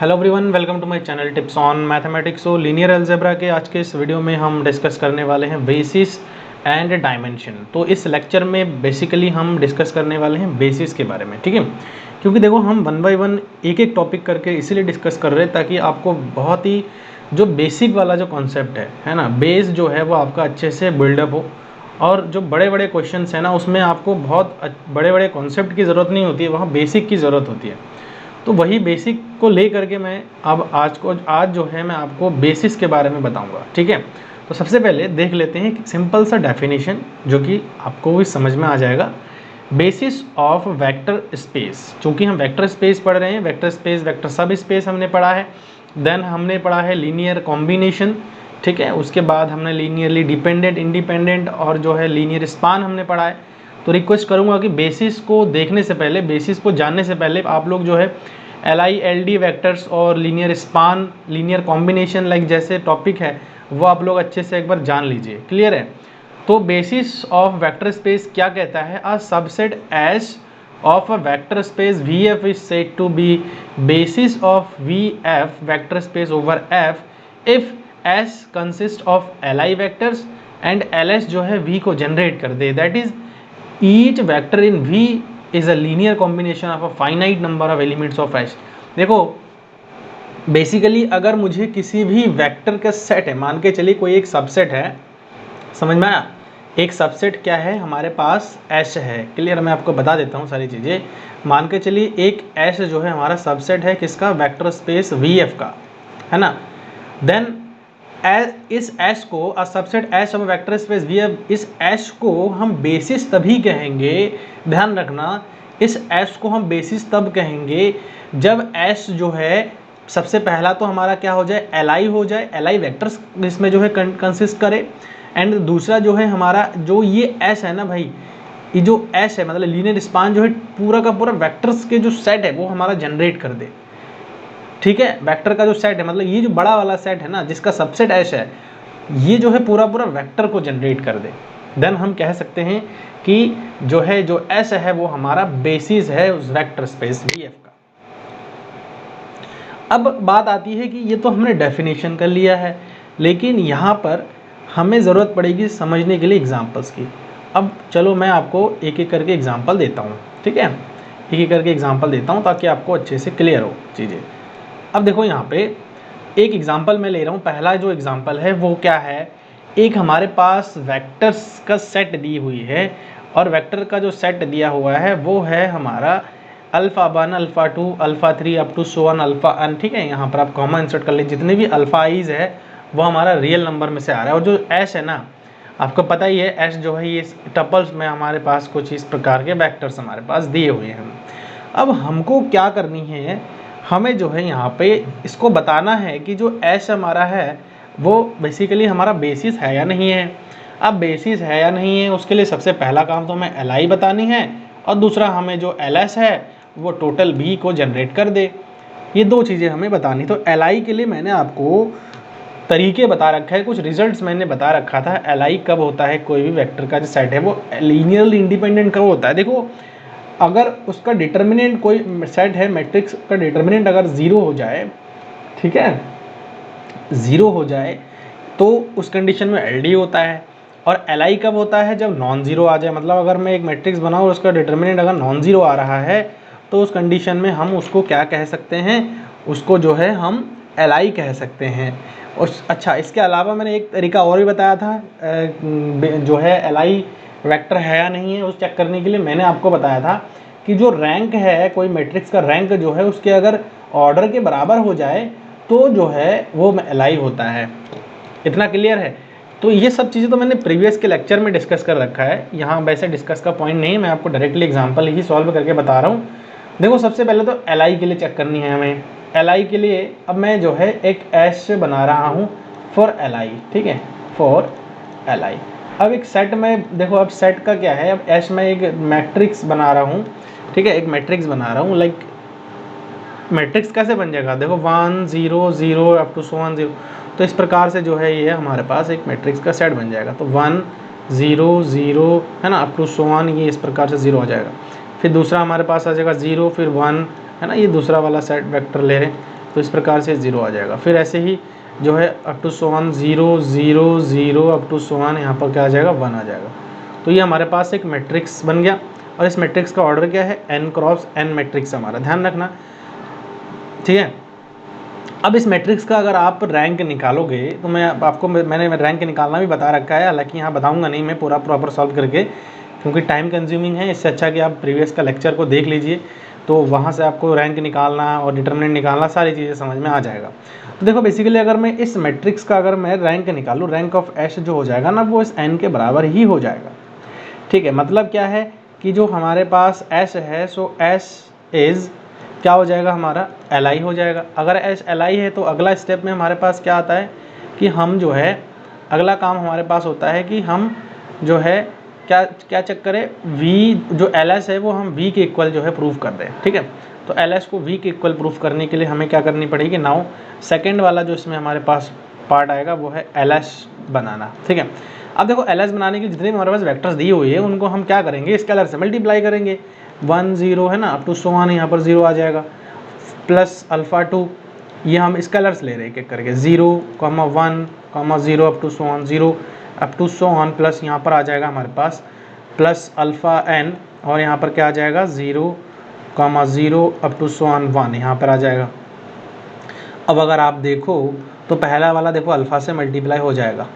Hello everyone, welcome to my channel tips on mathematics. So linear algebra के आज के इस वीडियो में हम डिस्कस करने वाले हैं बेसिस एंड डायमेंशन। तो इस लेक्चर में बेसिकली हम डिस्कस करने वाले हैं बेसिस के बारे में, ठीक है। क्योंकि देखो हम वन बाय वन एक एक टॉपिक करके इसीलिए डिस्कस कर रहे हैं ताकि आपको बहुत ही जो बेसिक वाला जो कॉन्सेप्ट है ना, बेस जो है वो आपका अच्छे से बिल्डअप हो। और जो बड़े बड़े क्वेश्चन है ना, उसमें आपको बहुत बड़े बड़े कॉन्सेप्ट की ज़रूरत नहीं होती है, वहाँ बेसिक की ज़रूरत होती है। तो वही बेसिक को ले करके मैं अब आज जो है मैं आपको बेसिस के बारे में बताऊंगा, ठीक है। तो सबसे पहले देख लेते हैं एक सिंपल सा डेफिनेशन जो कि आपको भी समझ में आ जाएगा। बेसिस ऑफ वेक्टर स्पेस, चूँकि हम वेक्टर स्पेस पढ़ रहे हैं, वेक्टर स्पेस वेक्टर सब स्पेस हमने पढ़ा है। देन हमने पढ़ा है लीनियर कॉम्बिनेशन, ठीक है। उसके बाद हमने लीनियरली डिपेंडेंट, इंडिपेंडेंट और जो है लीनियर स्पान हमने पढ़ा है। तो रिक्वेस्ट करूंगा कि बेसिस को देखने से पहले, बेसिस को जानने से पहले आप लोग जो है LI LD वेक्टर्स और linear span, linear combination like जैसे टॉपिक है वो आप लोग अच्छे से एक बार जान लीजिए। क्लियर है। तो बेसिस ऑफ वेक्टर स्पेस क्या कहता है? A subset S of a vector space VF is said to be basis of VF vector space over F if S consist of LI vectors and LS जो है V को generate कर दे। That is each vector in V is a linear combination of a finite number of elements of S। देखो basically अगर मुझे किसी भी वेक्टर का सेट है, मान के चलिए कोई एक सबसेट है, समझ में आया? एक सबसेट क्या है हमारे पास? S है। क्लियर, मैं आपको बता देता हूँ सारी चीज़ें। मान के चलिए एक S जो है हमारा सबसेट है किसका? वेक्टर स्पेस VF का, है ना। देन इस S को a subset S of vector space VF, इस S को हम बेसिस तभी कहेंगे, ध्यान रखना, इस S को हम बेसिस तब कहेंगे जब S जो है सबसे पहला तो हमारा क्या हो जाए? LI हो जाए, LI वेक्टर्स इसमें जो है कंसिस्ट करे। एंड दूसरा जो है हमारा जो ये S है ना भाई, ये जो S है मतलब लीनियर स्पान जो है पूरा का पूरा वेक्टर्स के जो सेट है वो हमारा जनरेट कर दे, ठीक है। वेक्टर का जो सेट है मतलब ये जो बड़ा वाला सेट है ना जिसका सबसेट S है, ये जो है पूरा पूरा वेक्टर को जनरेट कर दे। देन हम कह सकते हैं कि जो है जो S है वो हमारा बेसिस है उस वेक्टर स्पेस VF का। अब बात आती है कि ये तो हमने डेफिनेशन कर लिया है, लेकिन यहाँ पर हमें ज़रूरत पड़ेगी समझने के लिए एग्जांपल्स की। अब चलो मैं आपको एक एक करके एग्जांपल देता हूँ, ठीक है। एक एक करके एग्जांपल देता हूँ ताकि आपको अच्छे से क्लियर हो चीज़ें। अब देखो यहाँ पे एक एग्जांपल मैं ले रहा हूँ। पहला जो एग्जांपल है वो क्या है? एक हमारे पास वेक्टर्स का सेट दी हुई है और वेक्टर का जो सेट दिया हुआ है वो है हमारा alpha 1 alpha 2 alpha 3 up to so 1 alpha n, ठीक है। यहाँ पर आप कॉमा इंसर्ट कर लीजिए। जितने भी अल्फ़ा आईज है वो हमारा रियल नंबर में से आ रहा है। और जो S है ना, आपको पता ही है S जो है ये टपल्स में हमारे पास कुछ इस प्रकार के वेक्टर्स हमारे पास दिए हुए हैं। अब हमको क्या करनी है? हमें जो है यहाँ पे इसको बताना है कि जो S हमारा है वो बेसिकली हमारा बेसिस है या नहीं है। अब बेसिस है या नहीं है उसके लिए सबसे पहला काम तो हमें LI बतानी है और दूसरा हमें जो LS है वो टोटल B को जनरेट कर दे। ये दो चीज़ें हमें बतानी। तो LI के लिए मैंने आपको तरीके बता रखा है, कुछ रिजल्ट्स मैंने बता रखा था। LI कब होता है कोई भी वेक्टर का जो सेट है वो लीनियरली इंडिपेंडेंट कब होता है? देखो अगर उसका डिटर्मिनेंट कोई सेट है, मैट्रिक्स का डिटर्मिनेंट अगर 0 हो जाए, ठीक है, 0 हो जाए तो उस कंडीशन में LD होता है। और LI कब होता है? जब नॉन ज़ीरो आ जाए। मतलब अगर मैं एक मैट्रिक्स बनाऊँ और उसका डिटर्मिनेंट अगर नॉन ज़ीरो आ रहा है तो उस कंडीशन में हम उसको क्या कह सकते हैं? उसको जो है हम LI कह सकते हैं। और अच्छा, इसके अलावा मैंने एक तरीका और भी बताया था, जो है LI वेक्टर है या नहीं है उस चेक करने के लिए मैंने आपको बताया था कि जो रैंक है, कोई मैट्रिक्स का रैंक जो है उसके अगर ऑर्डर के बराबर हो जाए तो जो है वो LI होता है। इतना क्लियर है? तो ये सब चीज़ें तो मैंने प्रीवियस के लेक्चर में डिस्कस कर रखा है, यहाँ वैसे डिस्कस का पॉइंट नहीं है, मैं आपको डायरेक्टली एग्जांपल ही सॉल्व करके बता रहा हूँ। देखो सबसे पहले तो LI के लिए चेक करनी है हमें। LI के लिए अब मैं जो है एक S बना रहा हूँ फॉर LI, ठीक है, फॉर LI। अब एक सेट में देखो, अब सेट का क्या है, अब S में एक मैट्रिक्स बना रहा हूँ, ठीक है, एक मैट्रिक्स बना रहा हूँ। लाइक मैट्रिक्स कैसे बन जाएगा? देखो 1 0 0 अप टू सो 1 0, तो इस प्रकार से जो है ये हमारे पास एक मैट्रिक्स का सेट बन जाएगा। तो 1 0 0 है ना, अप टू सो 1, ये इस प्रकार से 0 हो जाएगा। फिर दूसरा हमारे पास आ जाएगा 0 फिर 1, है ना, ये दूसरा वाला सेट वेक्टर ले रहे हैं। तो इस प्रकार से 0 आ जाएगा। फिर ऐसे ही जो है up to so one 0 0 0 up to so one, यहाँ पर क्या आ जाएगा 1 आ जाएगा। तो ये हमारे पास एक मैट्रिक्स बन गया और इस मैट्रिक्स का ऑर्डर क्या है, n क्रॉस n मैट्रिक्स हमारा, ध्यान रखना, ठीक है। अब इस मैट्रिक्स का अगर आप रैंक निकालोगे तो मैंने रैंक निकालना भी बता रखा है, हालांकि यहाँ बताऊंगा नहीं मैं पूरा प्रॉपर सॉल्व करके, क्योंकि टाइम कंज्यूमिंग है। इससे अच्छा कि आप प्रीवियस का लेक्चर को देख लीजिए, तो वहाँ से आपको रैंक निकालना और डिटर्मिनेंट निकालना सारी चीज़ें समझ में आ जाएगा। तो देखो बेसिकली अगर मैं इस मैट्रिक्स का अगर मैं रैंक निकालूँ, रैंक ऑफ एस जो हो जाएगा ना, वो इस एन के बराबर ही हो जाएगा, ठीक है। मतलब क्या है कि जो हमारे पास एस है, सो एस इज़ क्या हो जाएगा हमारा, एल आई हो जाएगा। अगर एस एल आई है तो अगला स्टेप में हमारे पास क्या आता है कि हम जो है अगला काम हमारे पास होता है कि हम जो है क्या चेक करें, वी जो एल एस है वो हम वी के इक्वल जो है प्रूव कर रहे हैं, ठीक है। तो एल एस को वी के इक्वल प्रूफ करने के लिए हमें क्या करनी पड़ेगी, नाउ सेकेंड वाला जो इसमें हमारे पास पार्ट आएगा वो है एल एस बनाना, ठीक है। अब देखो एल एस बनाने के जितने भी हमारे पास वेक्टर्स दी हुई है उनको हम क्या करेंगे, स्केलर से मल्टीप्लाई करेंगे। 1 0 है ना, अप टू सो वन, यहाँ पर 0 आ जाएगा, प्लस अल्फ़ा 2, ये हम स्केलर्स ले रहे हैं एक एक करके, 0 1 0 up to so one 0 up to so one, plus यहाँ पर आ जाएगा हमारे पास प्लस अल्फ़ा n, और यहाँ पर क्या आ जाएगा 0 0 अप टू सो वन 1, यहाँ पर आ जाएगा। अब अगर आप देखो तो पहला वाला देखो अल्फ़ा से मल्टीप्लाई हो जाएगा,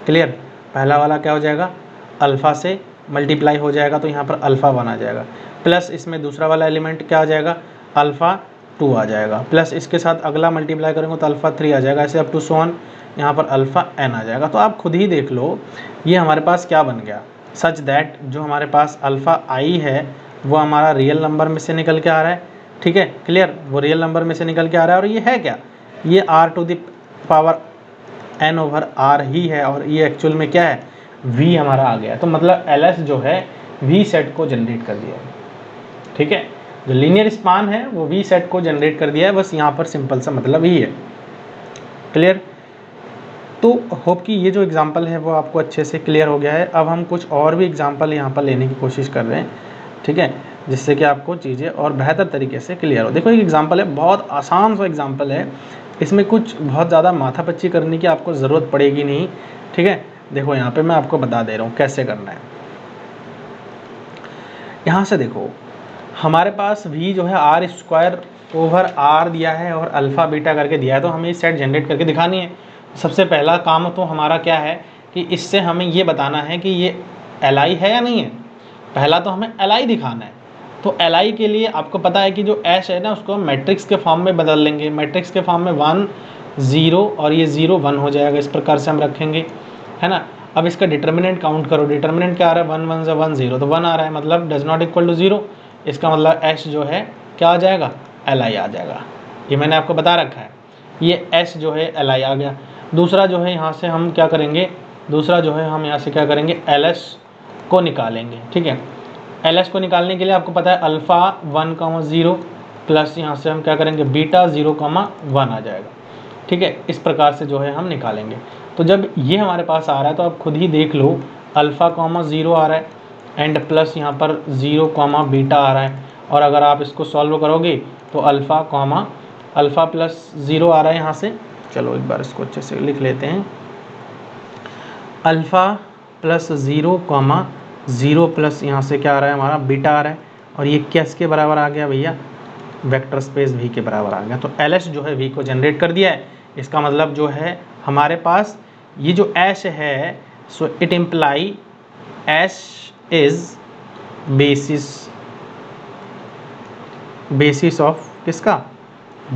क्लियर, पहला वाला क्या हो जाएगा, अल्फ़ा से मल्टीप्लाई हो जाएगा, तो यहाँ पर अल्फ़ा 1 आ जाएगा, प्लस इसमें दूसरा वाला एलिमेंट क्या आ जाएगा, अल्फ़ा 2 आ जाएगा, प्लस इसके साथ अगला मल्टीप्लाई करेंगे तो अल्फ़ा 3 आ जाएगा, ऐसे अप टू सो वन, यहाँ पर अल्फ़ा n आ जाएगा। तो आप खुद ही देख लो ये हमारे पास क्या बन गया, सच दैट जो हमारे पास अल्फ़ा i है वो हमारा रियल नंबर में से निकल के आ रहा है, ठीक है, क्लियर, वो रियल नंबर में से निकल के आ रहा है, और ये है क्या, ये r to the power n over r ही है, और ये एक्चुअल में क्या है, v हमारा आ गया। तो मतलब ls जो है v सेट को जनरेट कर दिया है, ठीक है, जो लीनियर स्पान है वो v सेट को जनरेट कर दिया है, बस यहाँ पर सिंपल सा मतलब ही है, क्लियर। तो होप कि ये जो एग्जांपल है वो आपको अच्छे से क्लियर हो गया है। अब हम कुछ और भी एग्जांपल यहाँ पर लेने की कोशिश कर रहे हैं, ठीक है, जिससे कि आपको चीज़ें और बेहतर तरीके से क्लियर हो। देखो एक एग्जांपल है, बहुत आसान सा एग्जांपल है, इसमें कुछ बहुत ज़्यादा माथापच्ची करने की आपको ज़रूरत पड़ेगी नहीं, ठीक है। देखो यहाँ पे मैं आपको बता दे रहा हूँ कैसे करना है। यहाँ से देखो हमारे पास v जो है आर स्क्वायर ओवर r दिया है और अल्फ़ा बीटा करके दिया है, तो हमें सेट जनरेट करके दिखानी है। सबसे पहला काम तो हमारा क्या है कि इससे हमें ये बताना है कि ये एल आई है या नहीं है, पहला तो हमें एल आई दिखाना है। तो एल आई के लिए आपको पता है कि जो एच है ना उसको हम मैट्रिक्स के फॉर्म में बदल लेंगे, मैट्रिक्स के फॉर्म में 1 0 और ये 0 1 हो जाएगा, इस प्रकार से हम रखेंगे, है ना। अब इसका डिटर्मिनेंट काउंट करो, डिटर्मिनेंट क्या आ रहा है, 1 1 1 0, तो 1 आ रहा है, मतलब डज नॉट इक्वल टू 0, इसका मतलब एच जो है क्या आ जाएगा, एल आई आ जाएगा, ये मैंने आपको बता रखा है, ये एच जो है एल आई आ गया। दूसरा जो है यहाँ से हम क्या करेंगे, दूसरा जो है हम यहाँ से क्या करेंगे, एल एस को निकालेंगे, ठीक है। एल एस को निकालने के लिए आपको पता है अल्फ़ा 1 0 प्लस यहाँ से हम क्या करेंगे बीटा 0 1 आ जाएगा, ठीक है। इस प्रकार से जो है हम निकालेंगे। तो जब ये हमारे पास आ रहा है तो आप खुद ही देख लो, अल्फ़ा 0 आ रहा है एंड प्लस यहाँ पर 0 बीटा आ रहा है, और अगर आप इसको सॉल्व करोगे तो अल्फ़ा प्लस 0 आ रहा है यहाँ से। चलो एक बार इसको अच्छे से लिख लेते हैं, अल्फ़ा प्लस 0 0 प्लस यहाँ से क्या आ रहा है हमारा बीटा आ रहा है, और ये किसके बराबर आ गया भैया, वेक्टर स्पेस v के बराबर आ गया। तो एल एस जो है v को जनरेट कर दिया है, इसका मतलब जो है हमारे पास ये जो एस है, so it imply S is basis of किसका,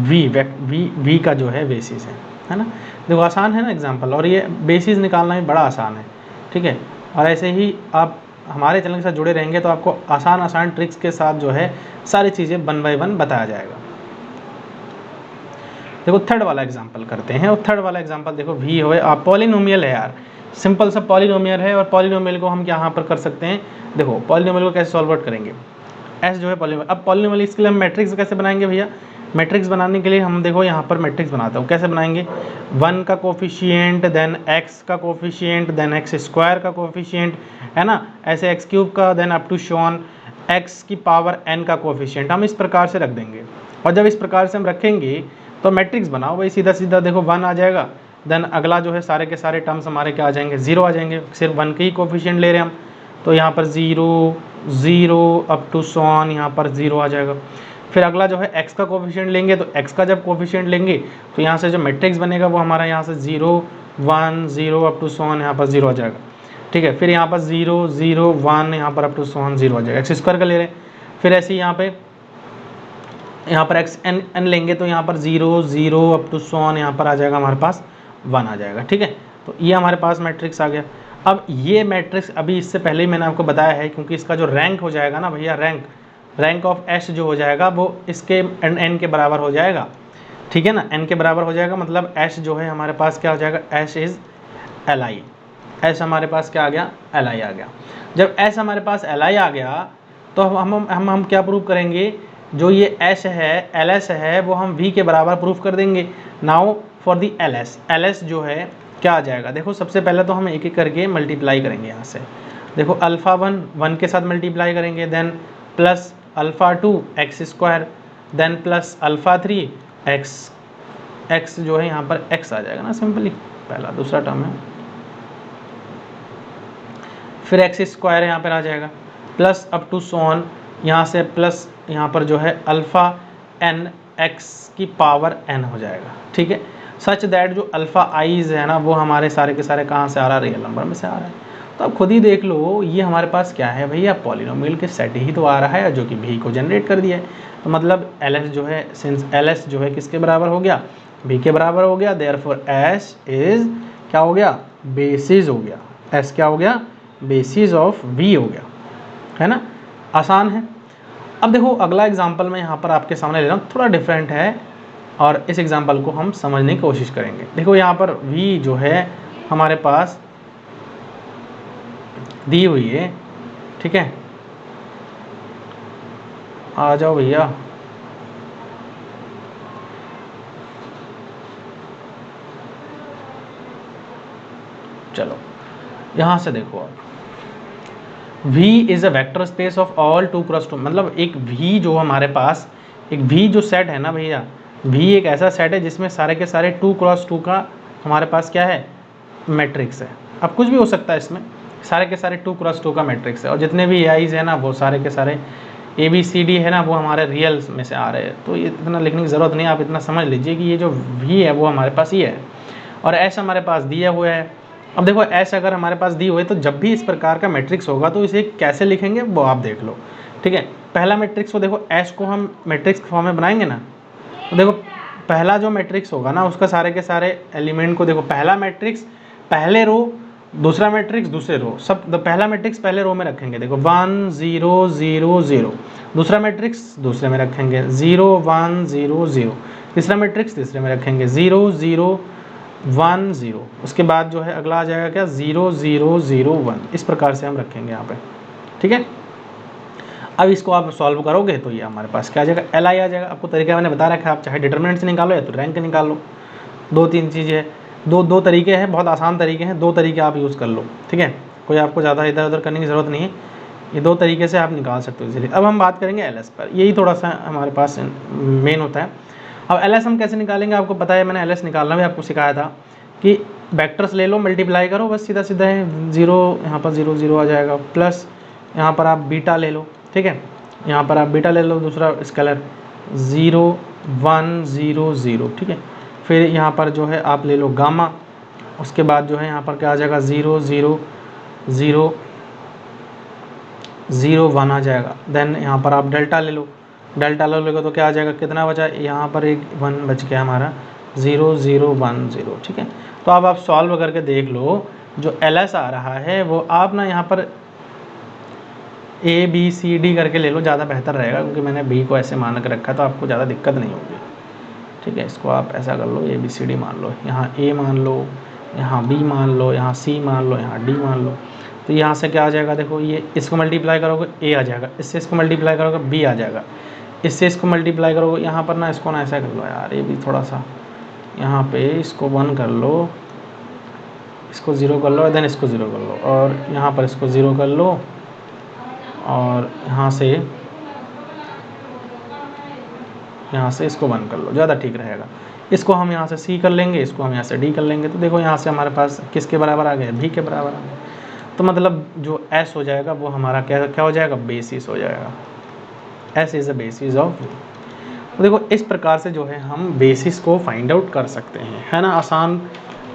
v का जो है बेसिस है ना। देखो आसान है ना एग्जांपल, और ये बेसिस निकालना भी बड़ा आसान है, ठीक है। और ऐसे ही आप हमारे चैनल के साथ जुड़े रहेंगे तो आपको आसान ट्रिक्स के साथ जो है सारी चीज़ें 1 बाय 1 बताया जाएगा। देखो थर्ड वाला एग्जांपल करते हैं, और थर्ड वाला एग्जांपल देखो v हो आप पॉलिनोमियल है यार, सिंपल सा पॉलिनोमियल है, और पॉलिनोमियल को हम यहाँ पर कर सकते हैं। देखो पॉलिनोमियल को कैसे सॉल्व आउट करेंगे, एस जो है पॉलिनोमियल। अब पॉलिनोमियल इसके लिए हम मैट्रिक्स कैसे बनाएंगे भैया, मैट्रिक्स बनाने के लिए हम देखो यहाँ पर मैट्रिक्स बनाता हूँ, कैसे बनाएंगे, 1 का कोफिशिएंट देन x का कोफिशिएंट देन x स्क्वायर का कोफिशिएंट, है ना, ऐसे x क्यूब का देन अप टू शॉन x की पावर n का कोफिशिएंट, हम इस प्रकार से रख देंगे। और जब इस प्रकार से हम रखेंगे तो मैट्रिक्स बनाओ भाई, सीधा सीधा देखो 1 आ जाएगा, देन अगला जो है सारे के सारे टर्म्स हमारे क्या आ जाएंगे, 0 आ जाएंगे, सिर्फ 1 के ही कोफिशिएंट ले रहे हैं हम, तो यहाँ पर 0 0 अप टू सॉन यहाँ पर 0 आ जाएगा। फिर अगला जो है x का कोफिशिएंट लेंगे, तो x का जब कोफिशिएंट लेंगे तो यहाँ से जो मैट्रिक्स बनेगा वो हमारा यहाँ से 0 1 0 अप टू सॉन यहाँ पर 0 आ जाएगा, ठीक है। फिर यहाँ पर 0 0 1 यहाँ पर अप टू सॉन 0 आ जाएगा, x स्क्वायर का ले रहे हैं। फिर ऐसे ही यहाँ पर x n लेंगे तो यहाँ पर 0 0 अप टू सॉन यहाँ पर आ जाएगा हमारे पास 1 आ जाएगा, ठीक है। तो ये हमारे पास मैट्रिक्स आ गया। अब ये मैट्रिक्स अभी इससे पहले ही मैंने आपको बताया है, क्योंकि इसका जो रैंक हो जाएगा ना भैया, रैंक ऑफ एस जो हो जाएगा वो इसके एन के बराबर हो जाएगा, ठीक है ना, एन के बराबर हो जाएगा, मतलब एस जो है हमारे पास क्या हो जाएगा, S is L I, S हमारे पास क्या आ गया, एल आई आ गया। जब एस हमारे पास एल आई आ गया तो हम क्या प्रूव करेंगे, जो ये एस है एल एस है वो हम वी के बराबर प्रूफ कर देंगे। Now for the L S जो है क्या आ जाएगा, देखो सबसे पहले तो हम एक एक करके मल्टीप्लाई करेंगे। यहाँ से देखो अल्फ़ा 1 के साथ मल्टीप्लाई करेंगे, then plus alpha 2 x square, then plus alpha 3 x जो है यहाँ पर एक्स आ जाएगा ना, सिंपली पहला दूसरा टर्म है, फिर एक्स स्क्वायर यहाँ पर आ जाएगा, प्लस अप टू सोन यहाँ से प्लस यहाँ पर जो है अल्फ़ा एन एक्स की पावर एन हो जाएगा, ठीक है। सच दैट जो अल्फ़ा आईज है ना वो हमारे सारे के सारे कहाँ से आ रहा है, रियल नंबर में से आ रहा है। तो अब खुद ही देख लो ये हमारे पास क्या है भैया, पॉलिनोमियल के सेट ही तो आ रहा है जो कि भी को जनरेट कर दिया है। तो मतलब एल एस जो है, सिंस एल एस जो है किसके बराबर हो गया, भी के बराबर हो गया, देयरफॉर एस इज क्या हो गया, बेसिस हो गया, एस क्या हो गया, बेसिस ऑफ वी हो गया, है ना, आसान है। अब देखो अगला एग्जाम्पल मैं यहाँ पर आपके सामने ले रहा हूँ, थोड़ा डिफरेंट है और इस एग्जाम्पल को हम समझने की कोशिश करेंगे। देखो यहाँ पर v जो है हमारे पास दी हुई है, ठीक है, आ जाओ भैया, चलो यहाँ से देखो आप, v is a vector space of all 2x2, मतलब एक v जो हमारे पास, एक v जो सेट है ना भैया, v एक ऐसा सेट है जिसमें सारे के सारे 2x2 का हमारे पास क्या है, मैट्रिक्स है। अब कुछ भी हो सकता है इसमें, सारे के सारे 2x2 का मैट्रिक्स है, और जितने भी आईज है ना वो सारे के सारे ए बी सी डी है ना वो हमारे रियल में से आ रहे हैं। तो ये इतना लिखने की ज़रूरत नहीं है, आप इतना समझ लीजिए कि ये जो v है वो हमारे पास ये है और एस हमारे पास दिया हुआ है। अब देखो एस अगर हमारे पास दी हुई है तो जब भी इस प्रकार का मैट्रिक्स होगा तो इसे कैसे लिखेंगे वो आप देख लो, ठीक है। पहला मैट्रिक्स को देखो, एस को हम मैट्रिक्स फॉर्म में बनाएंगे ना, तो देखो पहला जो मैट्रिक्स होगा ना उसका सारे के सारे एलिमेंट को देखो, पहला मैट्रिक्स पहले रो, दूसरा मैट्रिक्स दूसरे रो, सब पहला मैट्रिक्स पहले रो में रखेंगे, देखो 1 0 0 0, दूसरा मैट्रिक्स दूसरे में रखेंगे 0 1 0 0, तीसरा मैट्रिक्स तीसरे में रखेंगे 0 0 1 0, उसके बाद जो है अगला आ जाएगा क्या 0 0 0 1, इस प्रकार से हम रखेंगे यहाँ पे, ठीक है। अब इसको आप सॉल्व करोगे तो ये हमारे पास क्या आ जाएगा, एल आई आ जाएगा। आपको तरीका मैंने बता रखा है, आप चाहे डिटरमिनेंट से निकालो या तो रैंक निकाल लो, दो तीन चीज़ें हैं, दो तरीके हैं, बहुत आसान तरीके हैं, दो तरीके आप यूज़ कर लो, ठीक है, कोई आपको ज़्यादा इधर उधर करने की ज़रूरत नहीं है, ये दो तरीके से आप निकाल सकते हो इजीली। अब हम बात करेंगे एल एस पर, यही थोड़ा सा हमारे पास मेन होता है। अब एल एस हम कैसे निकालेंगे, आपको पता है मैंने एल एस निकालना भी आपको सिखाया था कि वेक्टर्स ले लो, मल्टीप्लाई करो, बस सीधा सीधा है, 0 यहाँ पर 0 0 आ जाएगा, प्लस यहाँ पर आप बीटा ले लो, ठीक है, यहाँ पर आप बीटा ले लो, दूसरा स्केलर 0 1 0 0, ठीक है। फिर यहाँ पर जो है आप ले लो गामा, उसके बाद जो है यहाँ पर क्या आ जाएगा 0 0 0 0 1 आ जाएगा, देन यहाँ पर आप डेल्टा ले लो, डेल्टा ले लोगे तो क्या आ जाएगा, कितना बचा, यहाँ पर एक 1 बच गया हमारा 0 0 1 0, ठीक है। तो अब आप सॉल्व करके देख लो, जो एल एस आ रहा है वो आप ना यहाँ पर ए बी सी डी करके ले लो, ज़्यादा बेहतर रहेगा, क्योंकि मैंने बी को ऐसे मान कर रखा है तो आपको ज़्यादा दिक्कत नहीं होगी, ठीक है। इसको आप ऐसा कर लो, ए बी सी डी मान लो, यहाँ ए मान लो, यहाँ बी मान लो, यहाँ सी मान लो, यहाँ डी मान लो। तो यहाँ से क्या आ जाएगा, देखो ये इसको मल्टीप्लाई करोगे ए आ जाएगा, इससे इसको मल्टीप्लाई करोगे बी आ जाएगा, इससे इसको मल्टीप्लाई करोगे, यहाँ पर ना इसको ना ऐसा कर लो यार, ये भी थोड़ा सा, यहाँ पे इसको 1 कर लो, इसको 0 कर लो, देन इसको 0 कर लो, और यहाँ पर इसको 0 कर लो, और यहाँ से इसको 1 कर लो, ज़्यादा ठीक रहेगा। इसको हम यहाँ से सी कर लेंगे, इसको हम यहाँ से डी कर लेंगे। तो देखो यहाँ से हमारे पास किसके बराबर आ गया, भी के बराबर आ गया। तो मतलब जो एस हो जाएगा वो हमारा क्या हो जाएगा, बेसिस हो जाएगा। S is the basis of. तो देखो इस प्रकार से जो है हम बेसिस को फाइंड आउट कर सकते हैं, है ना, आसान।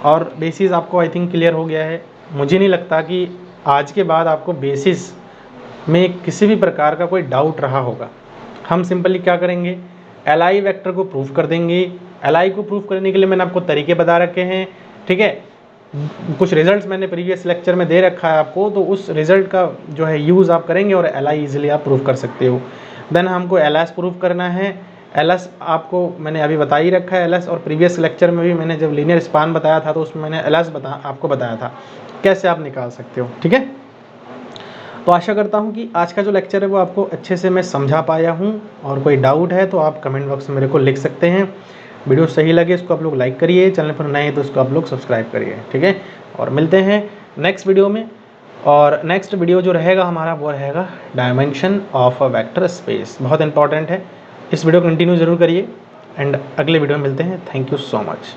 और बेसिस आपको आई थिंक क्लियर हो गया है। मुझे नहीं लगता कि आज के बाद आपको बेसिस में किसी भी प्रकार का कोई डाउट रहा होगा। हम सिंपली क्या करेंगे, एल वेक्टर को प्रूफ कर देंगे। एल को प्रूफ करने के लिए मैंने आपको तरीके बता रखे हैं, ठीक है। कुछ रिजल्ट्स मैंने प्रीवियस लेक्चर में दे रखा है आपको, तो उस रिजल्ट का जो है यूज़ आप करेंगे और एल ईजिली आप प्रूफ कर सकते हो। देन हमको एल एस प्रूफ करना है। एल एस आपको मैंने अभी बता ही रखा है एल एस, और प्रीवियस लेक्चर में भी मैंने जब लीनियर स्पान बताया था तो उसमें मैंने एल एस आपको बताया था कैसे आप निकाल सकते हो, ठीक है। तो आशा करता हूँ कि आज का जो लेक्चर है वो आपको अच्छे से मैं समझा पाया हूँ, और कोई डाउट है तो आप कमेंट बॉक्स में मेरे को लिख सकते हैं। वीडियो सही लगे इसको आप लोग लाइक करिए, चैनल पर नए हैं तो उसको आप लोग सब्सक्राइब करिए, ठीक है। और मिलते हैं नेक्स्ट वीडियो में। और नेक्स्ट वीडियो जो रहेगा हमारा वो रहेगा dimension of a vector space, बहुत इंपॉर्टेंट है। इस वीडियो को कंटिन्यू ज़रूर करिए, एंड अगले वीडियो में मिलते हैं। Thank you so much.